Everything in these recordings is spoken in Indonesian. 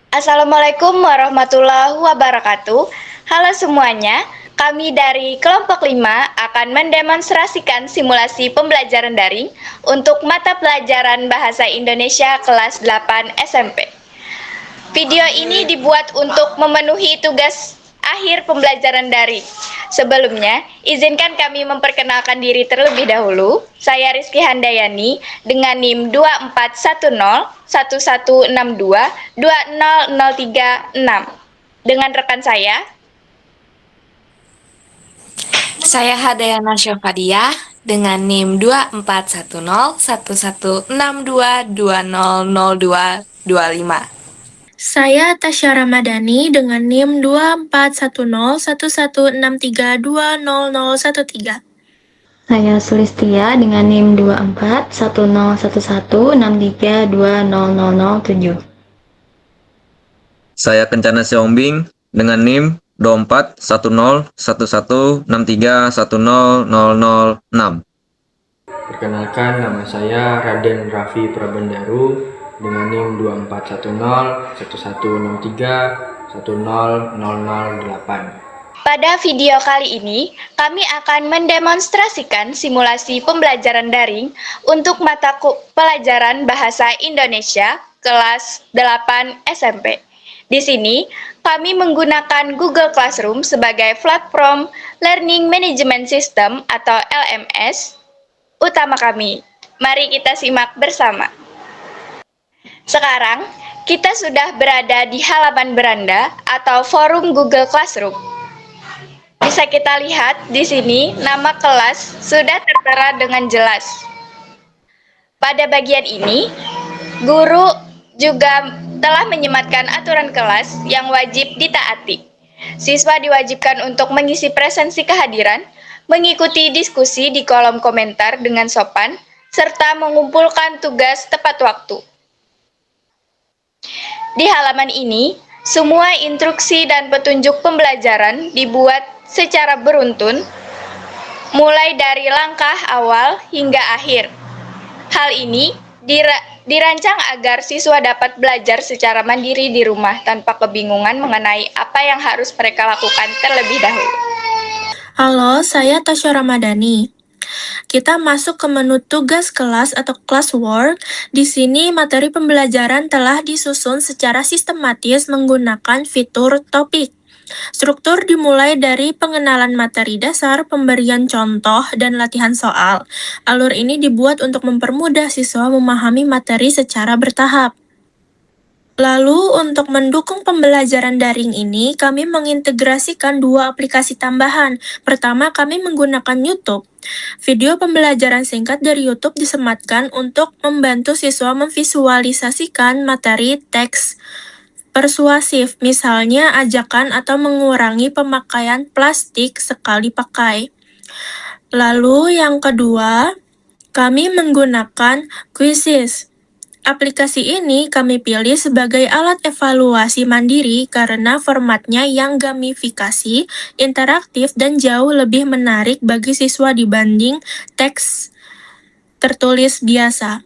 Assalamualaikum warahmatullahi wabarakatuh. Halo semuanya, kami dari kelompok 5 akan mendemonstrasikan simulasi pembelajaran daring untuk mata pelajaran Bahasa Indonesia kelas 8 SMP. Video ini dibuat untuk memenuhi tugas akhir pembelajaran daring. Sebelumnya, izinkan kami memperkenalkan diri terlebih dahulu. Saya Rizky Handayani dengan NIM 24101162200336 dengan rekan Saya Hadayana Syafadiyah dengan NIM 24101162200225. Saya Tasya Ramadhani dengan NIM 24101163200013. Saya Sulistia dengan NIM 24101163200007. Saya Kencana Siombing dengan NIM 24101163100006. Perkenalkan, nama saya Raden Raffi Prabendaru dengan NIM 24101163100008. Pada video kali ini, kami akan mendemonstrasikan simulasi pembelajaran daring untuk mata pelajaran Bahasa Indonesia kelas 8 SMP. Di sini, kami menggunakan Google Classroom sebagai platform Learning Management System atau LMS utama kami. Mari kita simak bersama. Sekarang, kita sudah berada di halaman beranda atau forum Google Classroom. Bisa kita lihat di sini nama kelas sudah tertera dengan jelas. Pada bagian ini, guru juga telah menyematkan aturan kelas yang wajib ditaati. Siswa diwajibkan untuk mengisi presensi kehadiran, mengikuti diskusi di kolom komentar dengan sopan, serta mengumpulkan tugas tepat waktu. Di halaman ini, semua instruksi dan petunjuk pembelajaran dibuat secara beruntun, mulai dari langkah awal hingga akhir. Hal ini dirancang agar siswa dapat belajar secara mandiri di rumah tanpa kebingungan mengenai apa yang harus mereka lakukan terlebih dahulu. Halo, saya Tasya Ramadhani. Kita masuk ke menu tugas kelas atau classwork. Di sini materi pembelajaran telah disusun secara sistematis menggunakan fitur topik. Struktur dimulai dari pengenalan materi dasar, pemberian contoh, dan latihan soal. Alur ini dibuat untuk mempermudah siswa memahami materi secara bertahap. Lalu, untuk mendukung pembelajaran daring ini, kami mengintegrasikan dua aplikasi tambahan. Pertama, kami menggunakan YouTube. Video pembelajaran singkat dari YouTube disematkan untuk membantu siswa memvisualisasikan materi teks persuasif, misalnya ajakan atau mengurangi pemakaian plastik sekali pakai. Lalu yang kedua, kami menggunakan Quizzes. Aplikasi ini kami pilih sebagai alat evaluasi mandiri karena formatnya yang gamifikasi, interaktif, dan jauh lebih menarik bagi siswa dibanding teks tertulis biasa.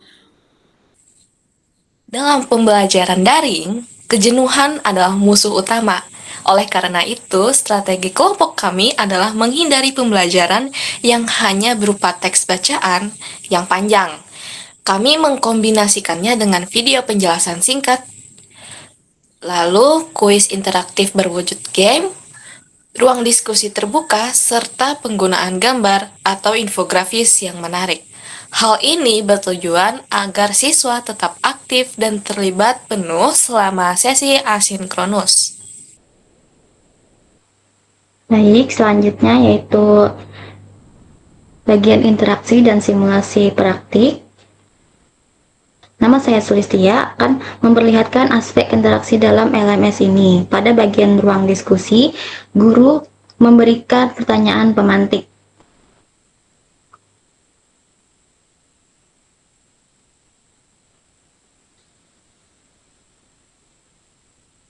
Dalam pembelajaran daring, kejenuhan adalah musuh utama. Oleh karena itu, strategi kelompok kami adalah menghindari pembelajaran yang hanya berupa teks bacaan yang panjang. Kami mengkombinasikannya dengan video penjelasan singkat, lalu kuis interaktif berwujud game, ruang diskusi terbuka, serta penggunaan gambar atau infografis yang menarik. Hal ini bertujuan agar siswa tetap aktif dan terlibat penuh selama sesi asinkronus. Baik, selanjutnya yaitu bagian interaksi dan simulasi praktik. Nama saya Sulistia akan memperlihatkan aspek interaksi dalam LMS ini. Pada bagian ruang diskusi, guru memberikan pertanyaan pemantik.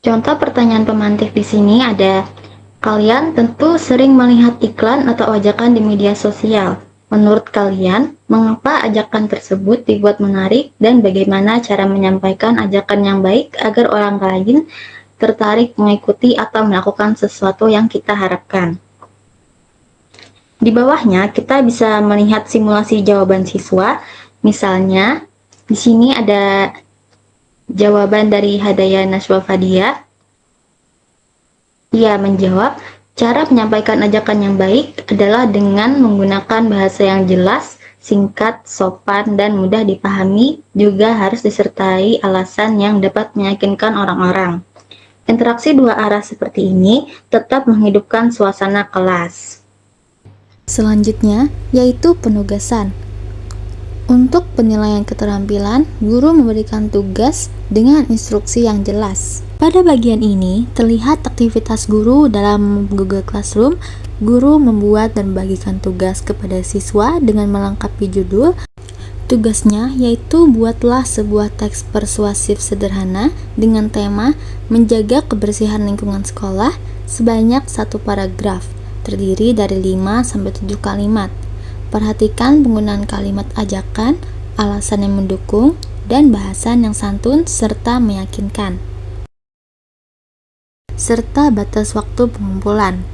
Contoh pertanyaan pemantik di sini ada, kalian tentu sering melihat iklan atau ajakan di media sosial. Menurut kalian, Mengapa ajakan tersebut dibuat menarik dan bagaimana cara menyampaikan ajakan yang baik agar orang lain tertarik mengikuti atau melakukan sesuatu yang kita harapkan. Di bawahnya kita bisa melihat simulasi jawaban siswa. Misalnya, di sini ada jawaban dari Hadaya Naswa Fadia. Ia menjawab, cara menyampaikan ajakan yang baik adalah dengan menggunakan bahasa yang jelas, singkat, sopan, dan mudah dipahami, juga harus disertai alasan yang dapat meyakinkan orang-orang. Interaksi dua arah seperti ini tetap menghidupkan suasana kelas. Selanjutnya, yaitu penugasan. Untuk penilaian keterampilan, guru memberikan tugas dengan instruksi yang jelas. Pada bagian ini, terlihat aktivitas guru dalam Google Classroom. Guru membuat dan membagikan tugas kepada siswa dengan melengkapi judul. Tugasnya yaitu buatlah sebuah teks persuasif sederhana dengan tema menjaga kebersihan lingkungan sekolah sebanyak 1 paragraf, terdiri dari 5-7 kalimat. Perhatikan penggunaan kalimat ajakan, alasan yang mendukung, dan bahasan yang santun serta meyakinkan. Serta batas waktu pengumpulan.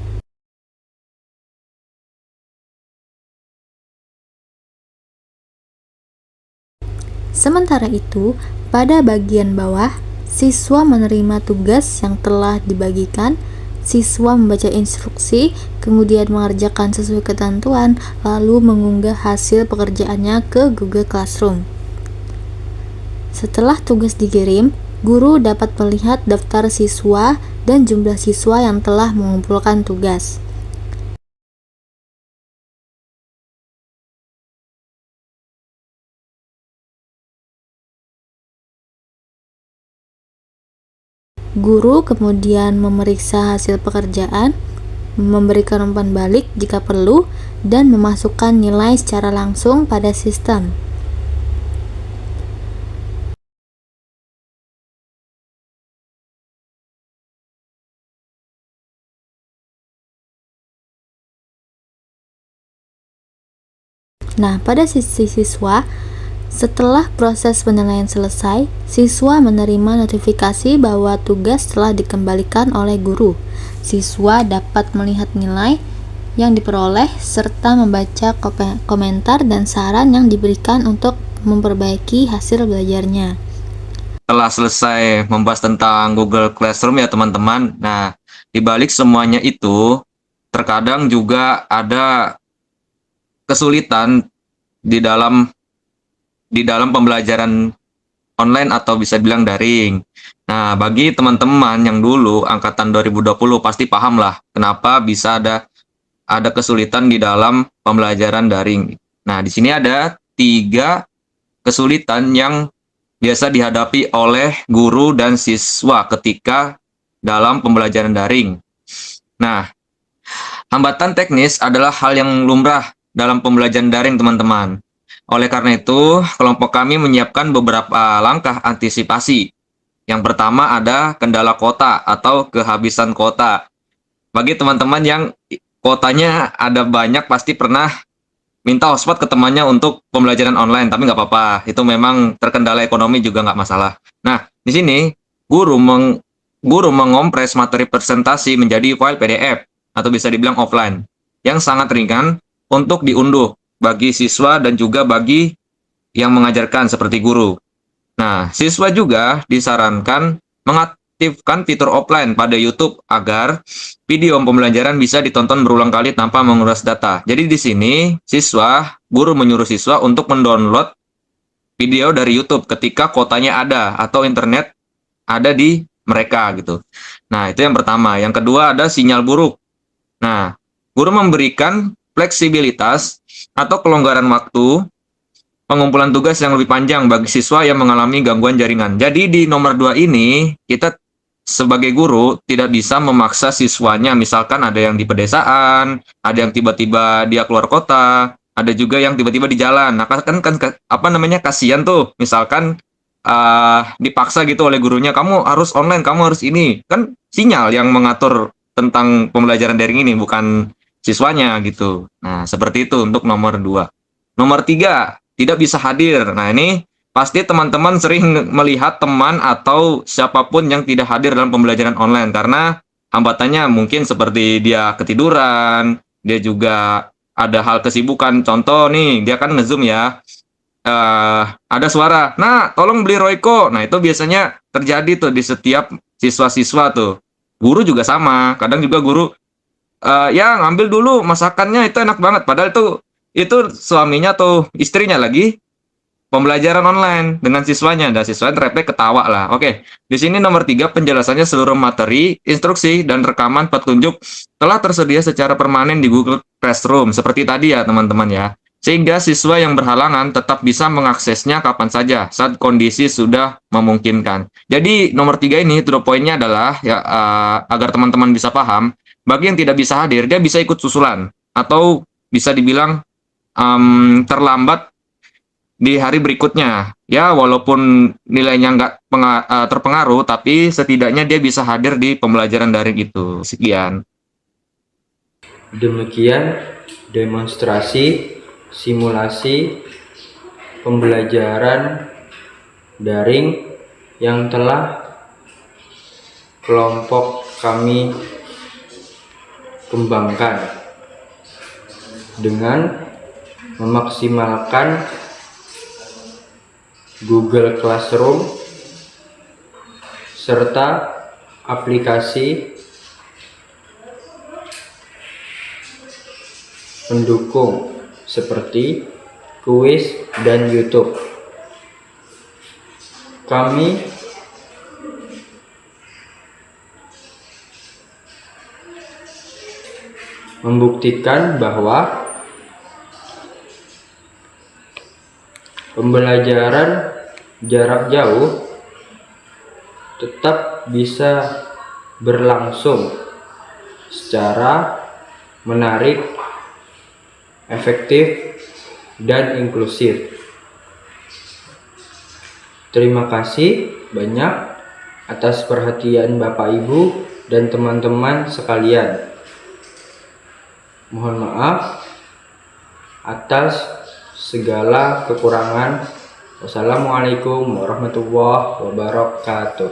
Sementara itu, pada bagian bawah, siswa menerima tugas yang telah dibagikan. Siswa membaca instruksi, kemudian mengerjakan sesuai ketentuan, lalu mengunggah hasil pekerjaannya ke Google Classroom. Setelah tugas dikirim, guru dapat melihat daftar siswa dan jumlah siswa yang telah mengumpulkan tugas. Guru kemudian memeriksa hasil pekerjaan, memberikan umpan balik jika perlu, dan memasukkan nilai secara langsung pada sistem. Nah, pada sisi siswa, setelah proses penilaian selesai, siswa menerima notifikasi bahwa tugas telah dikembalikan oleh guru. Siswa dapat melihat nilai yang diperoleh serta membaca komentar dan saran yang diberikan untuk memperbaiki hasil belajarnya. Setelah selesai membahas tentang Google Classroom ya teman-teman. Nah, di balik semuanya itu, terkadang juga ada kesulitan di dalam pembelajaran online atau bisa bilang daring. Nah, bagi teman-teman yang dulu angkatan 2020 pasti paham lah kenapa bisa ada kesulitan di dalam pembelajaran daring. Nah, di sini ada 3 kesulitan yang biasa dihadapi oleh guru dan siswa ketika dalam pembelajaran daring. Nah, hambatan teknis adalah hal yang lumrah dalam pembelajaran daring, teman-teman. Oleh karena itu, kelompok kami menyiapkan beberapa langkah antisipasi. Yang pertama ada kendala kuota atau kehabisan kuota. Bagi teman-teman yang kuotanya ada banyak, pasti pernah minta hotspot ke temannya untuk pembelajaran online, tapi nggak apa-apa. Itu memang terkendala ekonomi juga nggak masalah. Nah, di sini guru mengompres materi presentasi menjadi file PDF atau bisa dibilang offline yang sangat ringan untuk diunduh bagi siswa dan juga bagi yang mengajarkan seperti guru. Nah, siswa juga disarankan mengaktifkan fitur offline pada YouTube agar video pembelajaran bisa ditonton berulang kali tanpa menguras data. Jadi di sini guru menyuruh siswa untuk mendownload video dari YouTube ketika kuotanya ada atau internet ada di mereka gitu. Nah, itu yang pertama. Yang kedua ada sinyal buruk. Nah, guru memberikan fleksibilitas atau kelonggaran waktu pengumpulan tugas yang lebih panjang bagi siswa yang mengalami gangguan jaringan. Jadi di nomor 2 ini, kita sebagai guru tidak bisa memaksa siswanya. Misalkan ada yang di pedesaan, ada yang tiba-tiba dia keluar kota, ada juga yang tiba-tiba di jalan. Nah, kasihan tuh. Misalkan dipaksa gitu oleh gurunya, kamu harus online, kamu harus ini. Kan sinyal yang mengatur tentang pembelajaran daring ini, bukan siswanya gitu. Nah, seperti itu untuk nomor 2. Nomor 3, tidak bisa hadir. Nah, ini pasti teman-teman sering melihat teman atau siapapun yang tidak hadir dalam pembelajaran online karena hambatannya mungkin seperti dia ketiduran, dia juga ada hal kesibukan. Contoh nih, dia kan nge-Zoom ya. Ada suara, "Nah, tolong beli Royco." Nah, itu biasanya terjadi tuh di setiap siswa-siswa tuh. Guru juga sama, kadang juga guru, "Ya, ngambil dulu masakannya, itu enak banget." Padahal itu suaminya atau istrinya lagi pembelajaran online dengan siswanya, dan siswanya refleks ketawa lah. Oke, di sini nomor 3, penjelasannya seluruh materi, instruksi, dan rekaman petunjuk telah tersedia secara permanen di Google Classroom. Seperti tadi ya teman-teman ya. Sehingga siswa yang berhalangan tetap bisa mengaksesnya kapan saja saat kondisi sudah memungkinkan. Jadi nomor 3 ini, to the point-nya adalah ya, agar teman-teman bisa paham, bagi yang tidak bisa hadir, dia bisa ikut susulan atau bisa dibilang terlambat di hari berikutnya. Ya, walaupun nilainya nggak terpengaruh, tapi setidaknya dia bisa hadir di pembelajaran daring itu. Sekian. Demikian demonstrasi simulasi pembelajaran daring yang telah kelompok kami kembangkan dengan memaksimalkan Google Classroom serta aplikasi pendukung seperti kuis dan YouTube. Kami membuktikan bahwa pembelajaran jarak jauh tetap bisa berlangsung secara menarik, efektif, dan inklusif. Terima kasih banyak atas perhatian Bapak Ibu dan teman-teman sekalian. Mohon maaf atas segala kekurangan. Wassalamualaikum warahmatullahi wabarakatuh.